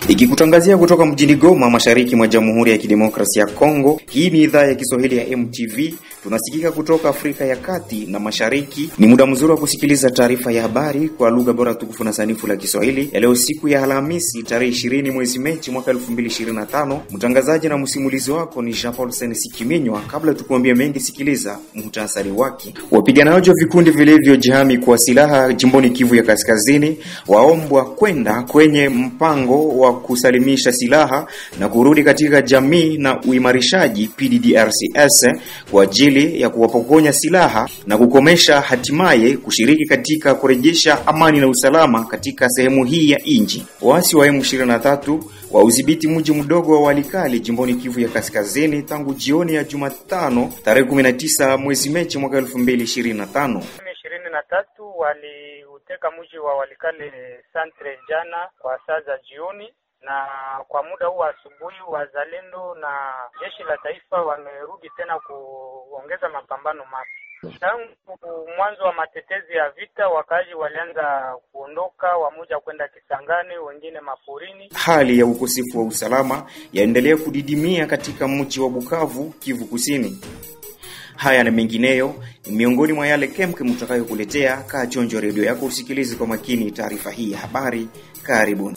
Ikikutangazia kutoka mjini Goma, mashariki mwa Jamhuri ya Kidemokrasia ya Kongo. Hii ni idhaa ya Kiswahili ya MTV. Tunasikika kutoka Afrika ya Kati na Mashariki. Ni muda mzuri wa kusikiliza taarifa ya habari kwa lugha bora tukufu na sanifu la Kiswahili. Leo siku ya Alhamisi, tarehe 20 mwezi Machi mwaka 2025. Mtangazaji na msimulizi wako ni Jean Paul Senesikimenywa. Kabla tukuambia mengi, sikiliza muhtasari wake. Wapiganaji wa vikundi vilivyojihami kwa silaha jimboni Kivu ya Kaskazini waombwa kwenda kwenye mpango wa kusalimisha silaha na kurudi katika jamii na uimarishaji PDDRCS kwa ajili ya kuwapokonya silaha na kukomesha hatimaye kushiriki katika kurejesha amani na usalama katika sehemu hii ya nchi. Waasi wa M23 waudhibiti mji mdogo wa Walikale jimboni Kivu ya Kaskazini tangu jioni ya Jumatano tarehe 19 mwezi Machi mwaka 2025. 23 waliuteka mji wa Walikale Centre jana kwa saa za jioni, na kwa muda huu asubuhi wazalendo na jeshi la taifa wamerudi tena kuongeza mapambano mapya. Tangu mwanzo wa matetezi ya vita, wakazi walianza kuondoka, wamoja kwenda Kisangani, wengine maporini. Hali ya ukosefu wa usalama yaendelea kudidimia katika mji wa Bukavu, Kivu Kusini. Haya na mengineyo ni miongoni mwa yale kemke mtakayokuletea. Kaa chonjo redio yako usikilize kwa makini taarifa hii ya habari. Karibuni.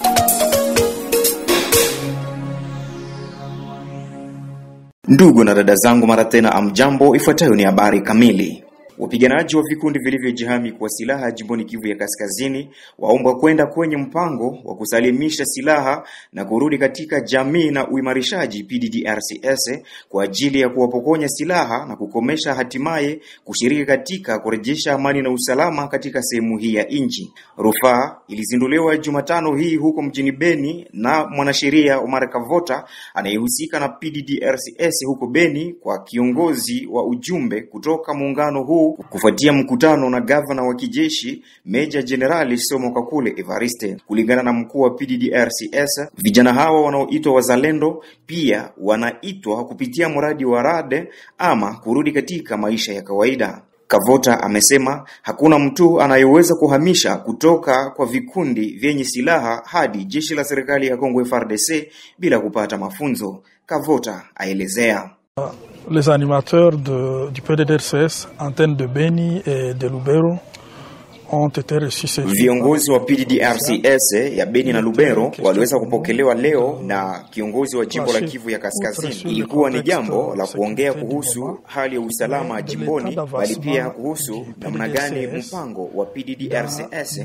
Ndugu na dada zangu, mara tena amjambo. Ifuatayo ni habari kamili. Wapiganaji wa vikundi vilivyojihami kwa silaha jimboni Kivu ya Kaskazini waombwa kwenda kwenye mpango wa kusalimisha silaha na kurudi katika jamii na uimarishaji PDDRCS kwa ajili ya kuwapokonya silaha na kukomesha hatimaye kushiriki katika kurejesha amani na usalama katika sehemu hii ya nchi. Rufaa ilizinduliwa Jumatano hii huko mjini Beni na mwanasheria Omar Kavota anayehusika na PDDRCS huko Beni kwa kiongozi wa ujumbe kutoka muungano huu kufuatia mkutano na gavana wa kijeshi Meja Generali Somo Kakule Evariste. Kulingana na mkuu wa PDDRCS, vijana hawa wanaoitwa wazalendo pia wanaitwa kupitia mradi wa Rade ama kurudi katika maisha ya kawaida. Kavota amesema hakuna mtu anayeweza kuhamisha kutoka kwa vikundi vyenye silaha hadi jeshi la serikali ya Kongo FARDC bila kupata mafunzo. Kavota aelezea. Les animateurs du PDDRCS, antenne de Beni et de Lubero, ont été reçus. Viongozi wa PDDRCS ya Beni na Lubero waliweza kupokelewa leo na kiongozi wa jimbo la Kivu ya Kaskazini. Ilikuwa ni jambo la kuongea kuhusu hali ya usalama jimboni, bali pia kuhusu namna gani mpango wa PDDRCS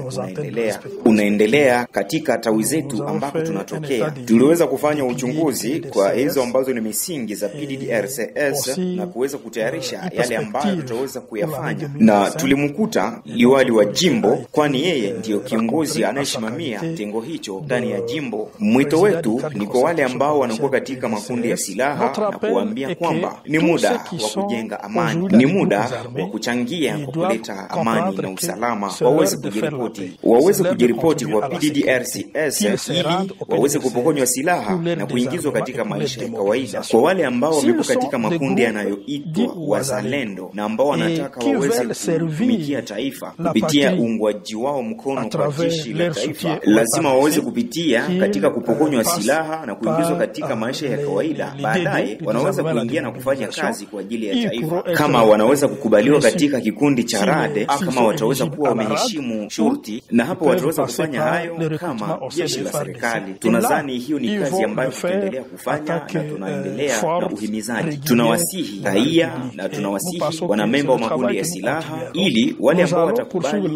unaendelea katika tawi zetu ambako tunatokea. Tuliweza kufanya uchunguzi kwa hizo ambazo ni misingi za PDDRCS na kuweza kutayarisha yale ambayo tutaweza kuyafanya, na tulimkuta liwali wa jimbo, kwani yeye ndiyo kiongozi anayesimamia tengo hicho ndani ya jimbo. Mwito wetu ni kwa wale ambao wanakuwa katika makundi ya silaha na kuambia kwamba ni muda wa kujenga amani, ni muda wa kuchangia kwa kuleta amani na usalama. Waweze kujiripoti kwa PDDRCS ili waweze kupokonywa silaha na kuingizwa katika maisha ya kawaida. Kwa wale ambao wamekuwa katika makundi yanayoitwa wazalendo na ambao wanataka waweze kutumikia taifa kupitia uungwaji wao mkono kwa jeshi la taifa, lazima waweze kupitia katika kupokonywa silaha na kuingizwa katika maisha ya kawaida. Baadaye wanaweza kuingia na kufanya kazi kwa ajili ya taifa, kama wanaweza kukubaliwa katika kikundi cha Rade, kama wataweza kuwa wameheshimu shurti, na hapo wataweza kufanya hayo kama jeshi la serikali. Tunadhani hiyo ni kazi ambayo tutaendelea kufanya na tunaendelea na uhimizaji. Tunawasihi raia na tunawasihi wanamemba wa makundi ya silaha ili wale ambao watakubali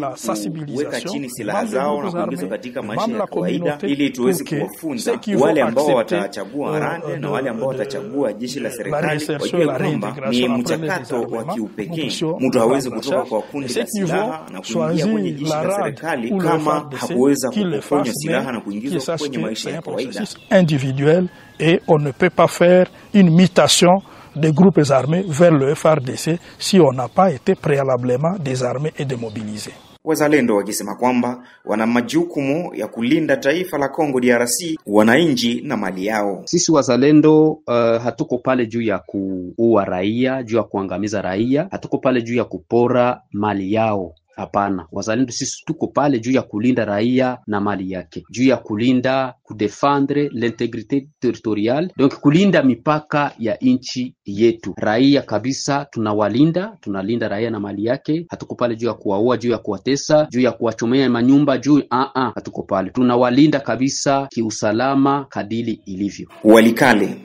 kuweka chini silaha zao na kuingizwa katika maisha ya kawaida, ili tuweze kuwafunza wale ambao watachagua Rade na wale ambao watachagua jeshi la serikali, wajue kwamba ni mchakato wa kiupekee. Mtu hawezi kutoka kwa kundi la silaha na kuingia kwenye jeshi la serikali kama hakuweza kupokonywa silaha na kuingizwa kwenye maisha ya kawaida individuel, et on ne peut pas faire une mutation des groupes armés vers le FARDC si on n'a pas été préalablement désarmé et démobilisé. Wazalendo wakisema kwamba wana majukumu ya kulinda taifa la Kongo DRC, wananchi na mali yao. Sisi wazalendo hatuko pale juu ya kuua raia, juu ya kuangamiza raia, hatuko pale juu ya kupora mali yao. Hapana, wazalendo sisi tuko pale juu ya kulinda raia na mali yake, juu ya kulinda kudefendre l'integrite territoriale, donc kulinda mipaka ya nchi yetu. Raia kabisa tunalinda raia na mali yake. Hatuko pale juu ya kuwaua, juu ya kuwatesa, juu ya kuwachomea manyumba, hatuko pale. Tunawalinda kabisa kiusalama kadili ilivyo. Walikale.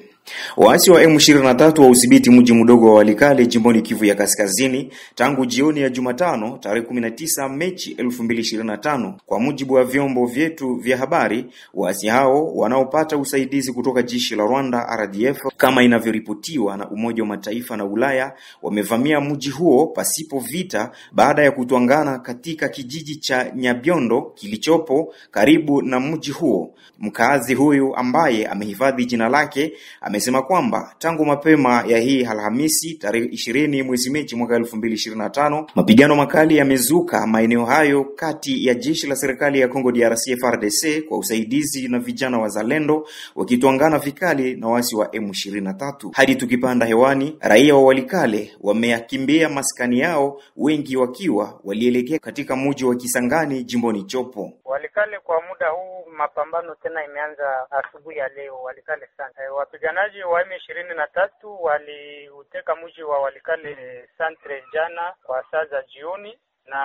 Waasi wa M23 wa udhibiti mji mdogo wa Walikale jimboni Kivu ya Kaskazini tangu jioni ya Jumatano tarehe 19 Machi 2025. Kwa mujibu wa vyombo vyetu vya habari, waasi hao wanaopata usaidizi kutoka jeshi la Rwanda RDF kama inavyoripotiwa na Umoja wa Mataifa na Ulaya wamevamia mji huo pasipo vita baada ya kutwangana katika kijiji cha Nyabiondo kilichopo karibu na mji huo. Mkazi huyu ambaye amehifadhi jina lake amesema kwamba tangu mapema ya hii Alhamisi tarehe 20 mwezi Machi mwaka 2025 mapigano makali yamezuka maeneo hayo kati ya jeshi la serikali ya Kongo DRC FARDC kwa usaidizi na vijana wazalendo wakitwangana vikali na waasi wa M23. Hadi tukipanda hewani, raia wa Walikale wameyakimbia maskani yao, wengi wakiwa walielekea katika mji wa Kisangani jimboni Chopo. Walikale kwa muda huu mapambano tena imeanza asubuhi ya leo Walikale sana. Wapiganaji wa M23 waliuteka mji wa Walikale Centre jana kwa saa za jioni, na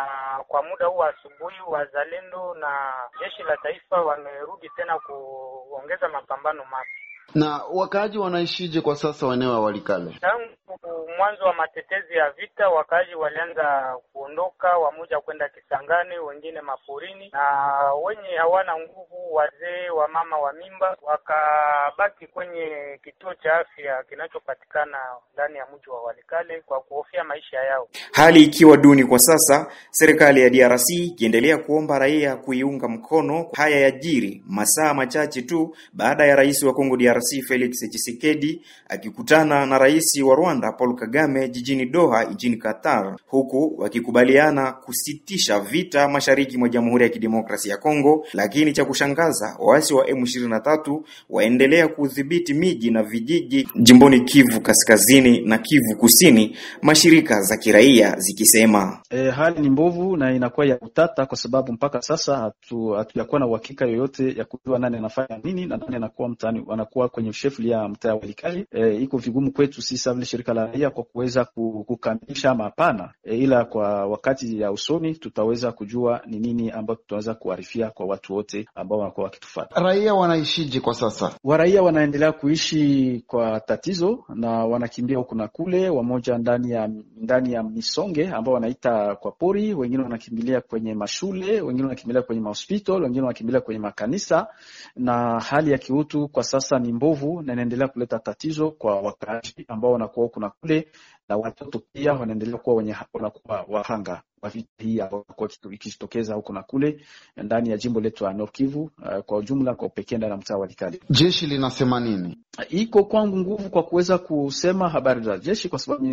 kwa muda huu asubuhi wazalendo na jeshi la taifa wamerudi tena kuongeza mapambano mapya. Na wakaaji wanaishije kwa sasa eneo la Walikale? Tangu mwanzo wa matetezi ya vita, wakaaji walianza kuondoka, wamoja kwenda Kisangani, wengine maporini, na wenye hawana nguvu, wazee, wa mama wa mimba, wakabaki kwenye kituo cha afya kinachopatikana ndani ya mji wa Walikale kwa kuhofia maisha yao. Hali ikiwa duni kwa sasa, serikali ya DRC ikiendelea kuomba raia kuiunga mkono. Haya yajiri masaa machache tu baada ya rais wa Kongo DRC Felix Tshisekedi akikutana na rais wa Rwanda Paul Kagame jijini Doha nchini Qatar, huku wakikubaliana kusitisha vita mashariki mwa Jamhuri ya Kidemokrasia ya Kongo. Lakini cha kushangaza, waasi wa M23 waendelea kudhibiti miji na vijiji jimboni Kivu Kaskazini na Kivu Kusini, mashirika za kiraia zikisema hali ni mbovu na inakuwa ya utata, kwa sababu mpaka sasa hatujakuwa na uhakika yoyote ya kujua nani anafanya nini na nani anakuwa mtaani, wanakuwa kwenye shefli ya mtaa wa Walikale. Iko vigumu kwetu sisi vile shirika la raia kwa kuweza kukamilisha mapana, ila kwa wakati ya usoni tutaweza kujua ni nini ambacho tutaweza kuarifia kwa watu wote ambao wanakuwa wakitufuata. Raia wanaishije kwa sasa? Raia wanaendelea kuishi kwa tatizo na wanakimbia huku na kule, wamoja ndani ya misonge ambao wanaita kwa pori, wengine wanakimbilia kwenye mashule, wengine wanakimbilia kwenye hospital, wengine wanakimbilia kwenye makanisa, na hali ya kiutu kwa sasa ni mbovu na inaendelea kuleta tatizo kwa wakaaji ambao wanakuwa huku na kule, na watoto pia wanaendelea kuwa wanakuwa wahanga wa vita hii ambao ikitokeza huko na kule ndani ya jimbo letu la Nord Kivu, kwa ujumla kwa pekee ndani ya mtaa wa Walikale. Jeshi linasema nini? Iko kwangu nguvu kwa kuweza kusema habari za jeshi, kwa sababu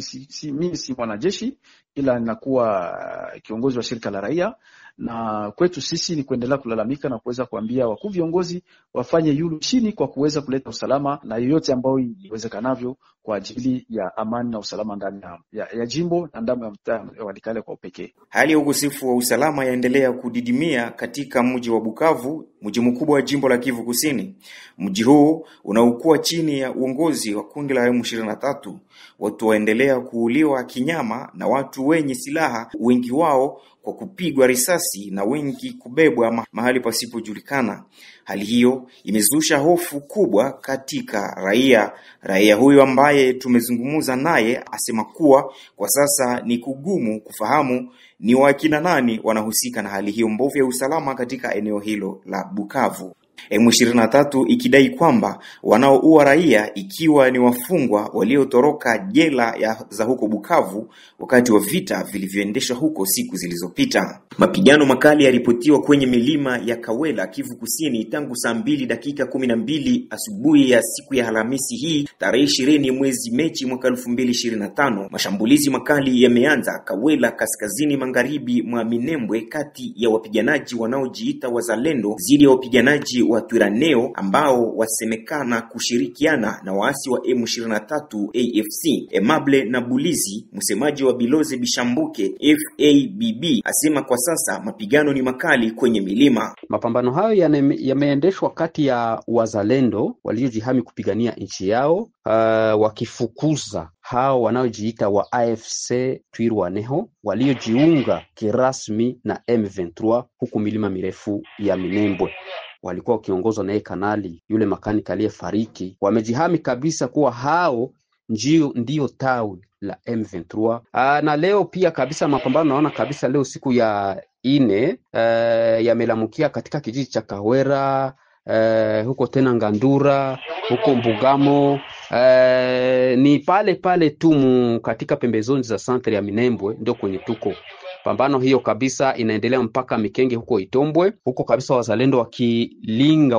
mimi si mwanajeshi, ila ninakuwa kiongozi wa shirika la raia, na kwetu sisi ni kuendelea kulalamika na kuweza kuambia wakuu viongozi wafanye yulu chini kwa kuweza kuleta usalama na yoyote ambao iwezekanavyo kwa ajili ya amani na usalama ndani ya jimbo na ndani ya mtaa wa Walikale kwa pekee. Hali ya ukosefu wa usalama yaendelea kudidimia katika mji wa Bukavu, mji mkubwa wa jimbo la Kivu Kusini. Mji huu unaokuwa chini ya uongozi wa kundi la M23. Watu waendelea kuuliwa kinyama na watu wenye silaha, wengi wao kwa kupigwa risasi na wengi kubebwa mahali pasipojulikana. Hali hiyo imezusha hofu kubwa katika raia. Raia huyo ambaye tumezungumza naye asema kuwa kwa sasa ni kugumu kufahamu ni wakina nani wanahusika na hali hiyo mbovu ya usalama katika eneo hilo la Bukavu. M23 ikidai kwamba wanaoua raia ikiwa ni wafungwa waliotoroka jela za huko Bukavu wakati wa vita vilivyoendeshwa huko siku zilizopita. Mapigano makali yaripotiwa kwenye milima ya Kawela, Kivu Kusini tangu saa 2:12 asubuhi ya siku ya Alhamisi hii tarehe 20 mwezi Machi mwaka 2025. Mashambulizi makali yameanza Kawela, kaskazini magharibi mwa Minembwe, kati ya wapiganaji wanaojiita wazalendo dhidi ya wapiganaji mji wa Twirwaneho ambao wasemekana kushirikiana na waasi wa M23 AFC. Aimable Nabulizi, msemaji wa Biloze Bishambuke FABB, asema kwa sasa mapigano ni makali kwenye milima. Mapambano hayo yameendeshwa kati ya wazalendo waliojihami kupigania nchi yao, wakifukuza hao wanaojiita wa AFC Twirwaneho waliojiunga kirasmi na M23 huku milima mirefu ya Minembwe. Walikuwa wakiongozwa na kanali yule makanika aliyefariki. Wamejihami kabisa kuwa hao ndio tawi la M23. Na leo pia kabisa mapambano naona kabisa leo siku ya 4 yamelamukia katika kijiji cha Kawera, huko tena Ngandura, huko Mbugamo, ni pale tu katika pembezoni za centre ya Minembwe ndio kwenye tuko. Pambano hiyo kabisa inaendelea mpaka Mikenge huko Itombwe. Huko kabisa wazalendo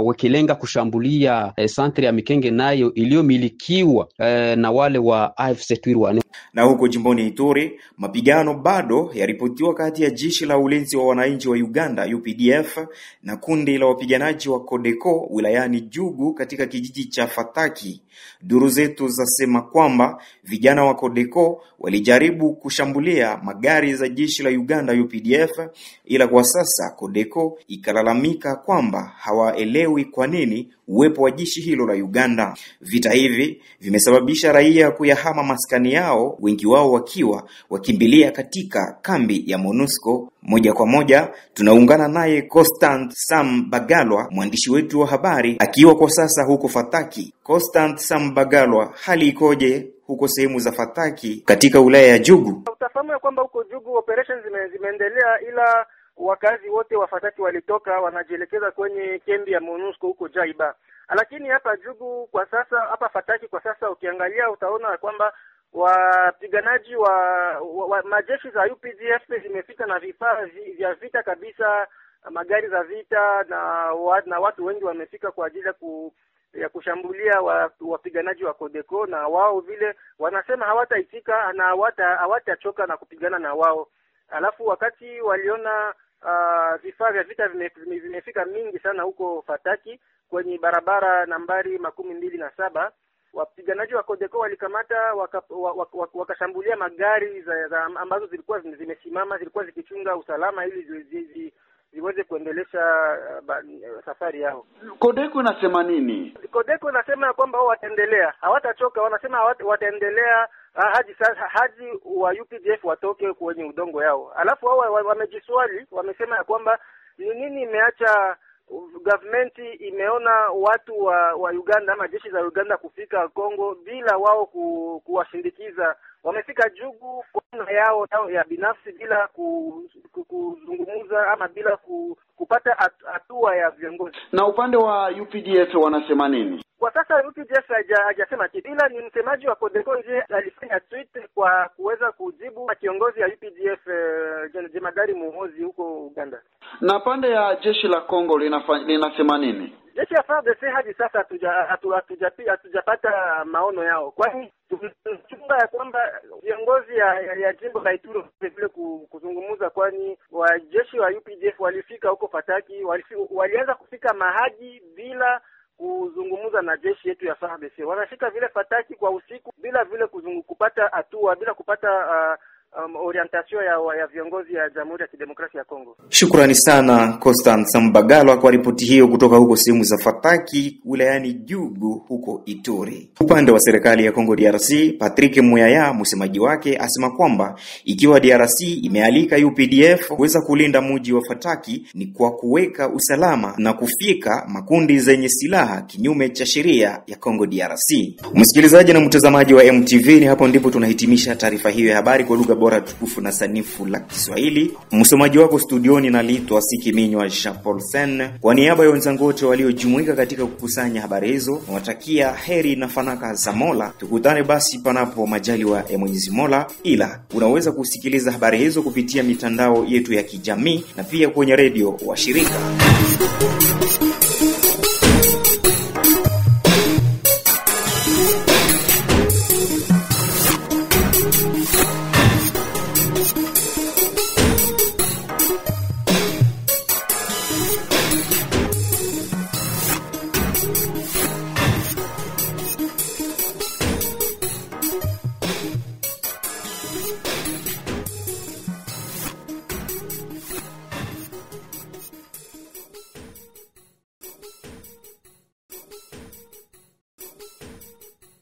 wakilenga kushambulia centre ya Mikenge nayo iliyomilikiwa na wale wa AFC Twirwaneho. Na huko jimboni Ituri, mapigano bado yaripotiwa kati ya jeshi la ulinzi wa wananchi wa Uganda UPDF na kundi la wapiganaji wa Codeco wilayani Jugu katika kijiji cha Fataki. Duru zetu zasema kwamba vijana wa Codeco walijaribu kushambulia magari za jeshi la Uganda UPDF, ila kwa sasa Codeco ikalalamika kwamba hawaelewi kwa nini uwepo wa jeshi hilo la Uganda. Vita hivi vimesababisha raia kuyahama maskani yao, wengi wao wakiwa wakimbilia katika kambi ya MONUSCO. Moja kwa moja tunaungana naye Constant Sam Bagalwa, mwandishi wetu wa habari akiwa kwa sasa huko Fataki. Constant Sam Bagalwa, hali ikoje huko sehemu za Fataki katika wilaya ya Jugu? Utafahamu kwamba huko Jugu operations zimeendelea, ila wakazi wote wa Fataki walitoka wanajielekeza kwenye kambi ya MONUSCO huko Jaiba. Lakini hapa Jugu kwa sasa, hapa Fataki kwa sasa ukiangalia utaona kwamba wapiganaji wa majeshi za UPDF zimefika na vifaa vya vita kabisa, magari za vita na watu wengi wamefika kwa ajili ya kushambulia wapiganaji wa Codeco, na wao vile wanasema hawataitika na hawatachoka na kupigana na wao. Alafu wakati waliona vifaa vya vita vimefika mingi sana huko Fataki kwenye barabara nambari 27, wapiganaji wa Codeco walikamata wakashambulia magari ambazo zilikuwa zimesimama, zilikuwa zikichunga usalama ili ziweze kuendelesha safari yao. Codeco inasema nini? Codeco inasema kwamba wao wataendelea, hawatachoka. Wanasema wataendelea hadi wa UPDF watoke kwenye udongo yao. Alafu wao wamejiswali, wamesema kwamba ni nini imeacha government imeona watu wa Uganda ama jeshi za Uganda kufika Kongo bila wao kuwashindikiza. Wamefika Jugu kwa yao ya binafsi bila kuzungumza ama bila kupata hatua ya viongozi. Na upande wa UPDF wanasema nini? Kwa sasa UPDF hajasema kitu, ila ni msemaji wa Codeco nje alifanya tweet kwa kuweza kujibu kiongozi ya UPDF Jemadari Muhoozi huko Uganda. Na pande ya jeshi la Kongo linasema nini? Jeshi ya FARDC hadi sasa hatujapata maono yao, kwani tunachunga ya kwamba viongozi ya jimbo la Ituri vile kuzungumza, kwani wajeshi wa UPDF walifika huko Fataki, walianza kufika Mahagi bila kuzungumza na jeshi yetu ya FARDC. Wanafika vile Fataki kwa usiku bila vile kupata hatua, bila kupata orientation ya viongozi ya Jamhuri ya Kidemokrasia ya Kongo. Shukrani sana Constant Sambagalo kwa ripoti hiyo kutoka huko sehemu za Fataki wilayani Jugu huko Ituri. Upande wa serikali ya Kongo DRC, Patrick Muyaya, msemaji wake, asema kwamba ikiwa DRC imealika UPDF kuweza kulinda mji wa Fataki ni kwa kuweka usalama na kufika makundi zenye silaha kinyume cha sheria ya Kongo DRC. Msikilizaji na mtazamaji wa MTV, ni hapo ndipo tunahitimisha taarifa hiyo ya habari kwa lugha bora tukufu na sanifu la Kiswahili. Msomaji wako studioni naliitwa Sikiminywa Jean Paul Sen. Kwa niaba ya wenzangu wote waliojumuika katika kukusanya habari hizo, nawatakia heri na fanaka za Mola. Tukutane basi panapo majaliwa ya Mwenyezi Mola, ila unaweza kusikiliza habari hizo kupitia mitandao yetu ya kijamii na pia kwenye redio wa shirika.